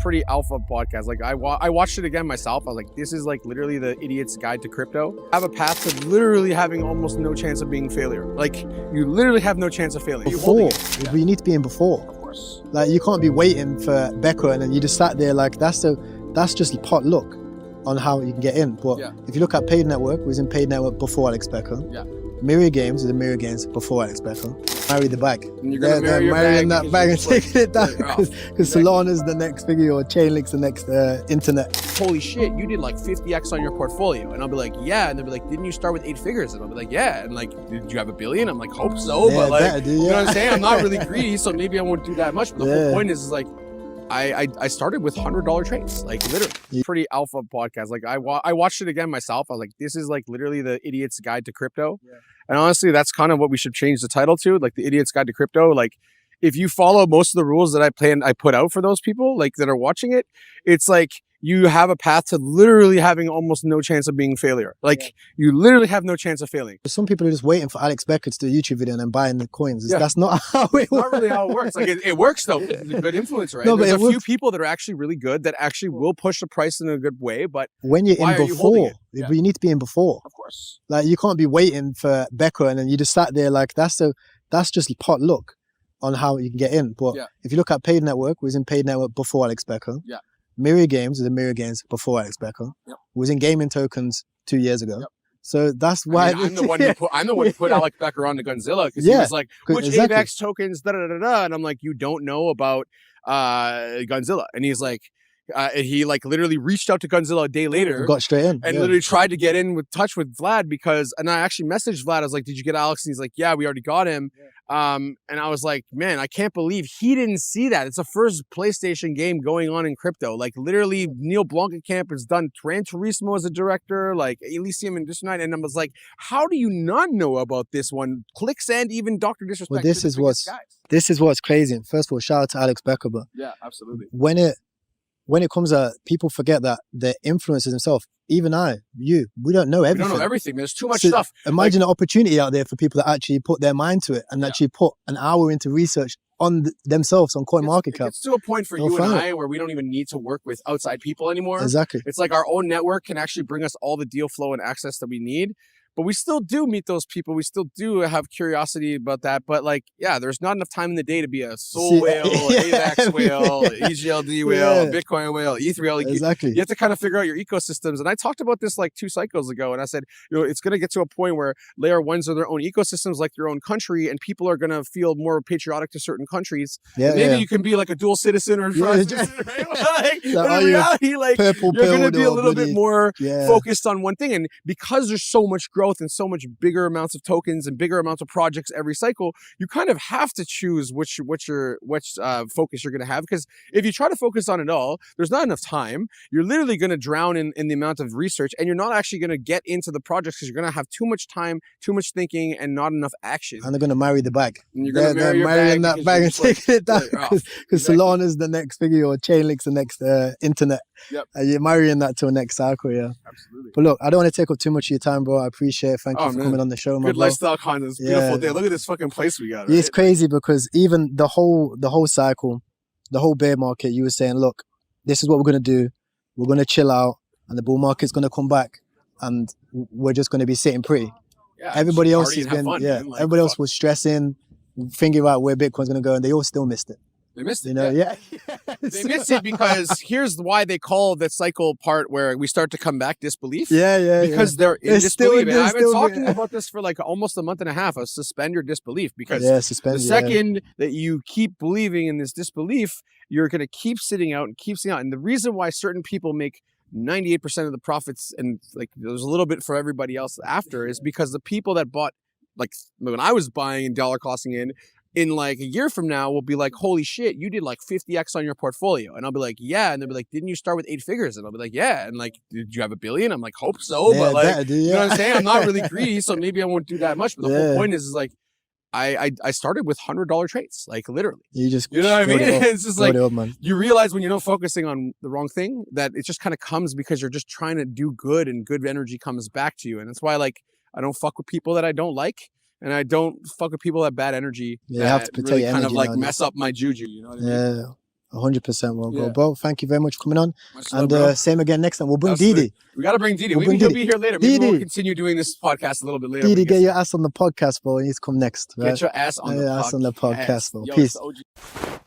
pretty alpha podcast. Like I watched it again myself. I was like, this is like literally the idiot's guide to crypto. I have a path to literally having almost no chance of being failure. Like you literally have no chance of failing. Before, you need to be in before. Of course. Like you can't be waiting for Becca and then you just sat there like that's just pot luck on how you can get in. But if you look at Paid Network, we was in Paid Network before Alex Becker. Yeah. Myriad Games is in Myriad Games before Alex Becker. Marry the bag. And you're gonna marry marrying that bag and taking it down because Solana's the next figure or Chainlink's the next internet. Holy shit, you did like 50x on your portfolio. And I'll be like, yeah. And they'll be like, didn't you start with 8 figures? And I'll be like, yeah. And like, did you have $1 billion? I'm like, hope so. Yeah, but like, better do, you know what I'm saying? I'm not really greedy, so maybe I won't do that much. But the whole point is like, I started with $100 trades, like literally. Pretty alpha podcast. Like I watched it again myself. I was like, this is like literally the idiot's guide to crypto. Yeah. And honestly, that's kind of what we should change the title to, like the idiot's guide to crypto. Like if you follow most of the rules that I put out for those people, like that are watching it, it's like you have a path to literally having almost no chance of being failure. Like you literally have no chance of failing. Some people are just waiting for Alex Becker to do a YouTube video and then buying the coins. That's not how it works. Not really how it works. Like it works though. It's a good influencer, right? No, there's a few people that are actually really good that actually will push the price in a good way. But when you're in before, you need to be in before. Of course. Like you can't be waiting for Becker and then you just sat there like that's just pot luck on how you can get in. But if you look at Paid Network, we was in Paid Network before Alex Becker. Yeah. Myriad Games was in Myriad Games before Alex Becker. Yep. Was in Gaming Tokens 2 years ago. Yep. So that's why I'm the one who put Alex Becker on to Gunzilla because he was like, which AVAX tokens, and I'm like, you don't know about Gunzilla, and he's like. He like literally reached out to Gunzilla a day later, got straight in, and literally tried to get in touch with Vlad and I actually messaged Vlad. I was like, "Did you get Alex?" And he's like, "Yeah, we already got him." And I was like, "Man, I can't believe he didn't see that. It's the first PlayStation game going on in crypto. Like literally, Neil Blomkamp has done Gran Turismo as a director, like Elysium and this night." And I was like, "How do you not know about this one?" Clicks and even Dr. Disrespect. Well, this is what's crazy. First of all, shout out to Alex Becker, but yeah, absolutely. When it comes to people forget that the influencers themselves, even we don't know everything. We don't know everything. There's too much stuff. Imagine an opportunity out there for people that actually put their mind to it and actually put an hour into research on themselves on CoinMarketCap. It's to a point for you and I where we don't even need to work with outside people anymore. Exactly. It's like our own network can actually bring us all the deal flow and access that we need. But we still do meet those people. We still do have curiosity about that. But like, there's not enough time in the day to be a Soul whale, AVAX whale, EGLD whale, Bitcoin whale, ETH whale. Exactly. You have to kind of figure out your ecosystems. And I talked about this like 2 cycles ago. And I said, it's going to get to a point where layer 1s are their own ecosystems, like your own country. And people are going to feel more patriotic to certain countries. Maybe you can be like a dual citizen or citizen, right? Like, in reality, like you're going to be a little bit more focused on one thing. And because there's so much growth and so much bigger amounts of tokens and bigger amounts of projects every cycle, you kind of have to choose which focus you're going to have. Because if you try to focus on it all, there's not enough time. You're literally going to drown in the amount of research, and you're not actually going to get into the projects because you're going to have too much time, too much thinking, and not enough action. And they're going to marry the bag. And you're going to marrying that bag and taking it down because Solana's the next figure or Chainlink's the next internet. Yep. And you're marrying that to a next cycle, Absolutely. But look, I don't want to take up too much of your time, bro. I appreciate it. Thank you for coming on the show, man. Good lifestyle content. It's beautiful day. Look at this fucking place we got. Right? It's crazy because even the whole cycle, the whole bear market, you were saying, look, this is what we're going to do. We're going to chill out and the bull market's going to come back and we're just going to be sitting pretty. Yeah, everybody else has been, fun, like, everybody else was stressing, figuring out where Bitcoin's going to go, and they all still missed it. They missed it. They missed it because here's why they call the cycle part where we start to come back disbelief. Because they're in disbelief. I've been talking about this for like almost a month and a half. Suspend your disbelief because the second that you keep believing in this disbelief, you're going to keep sitting out. And the reason why certain people make 98% of the profits and like there's a little bit for everybody else after is because the people that bought, like when I was buying and dollar costing in like a year from now, will be like, holy shit, you did like 50x on your portfolio. And I'll be like, yeah. And they'll be like, didn't you start with 8 figures? And I'll be like, yeah. And like, did you have $1 billion? I'm like, hope so. But like, you know what I'm saying? I'm not really greedy, so maybe I won't do that much. But the whole point is like, I started with $100 trades, like literally. You know what I mean? It's just like, you realize when you're not focusing on the wrong thing, that it just kind of comes because you're just trying to do good and good energy comes back to you. And that's why like, I don't fuck with people that I don't like. And I don't fuck with people that have bad energy that have to really kind of like mess up my juju, you know what I mean? 100% will go. Yeah. Bro, thank you very much for coming on. Much And love, bro. same again next time. We'll bring Absolutely. Didi. We got to bring Didi. We'll Maybe bring he'll Didi. be here later. Maybe Didi. we'll continue doing this podcast a little bit later. Didi, get your ass on the podcast, bro. He needs to come next. Right? Get your ass on the podcast. Ass on the podcast, bro. Yo, Peace. it's the OG.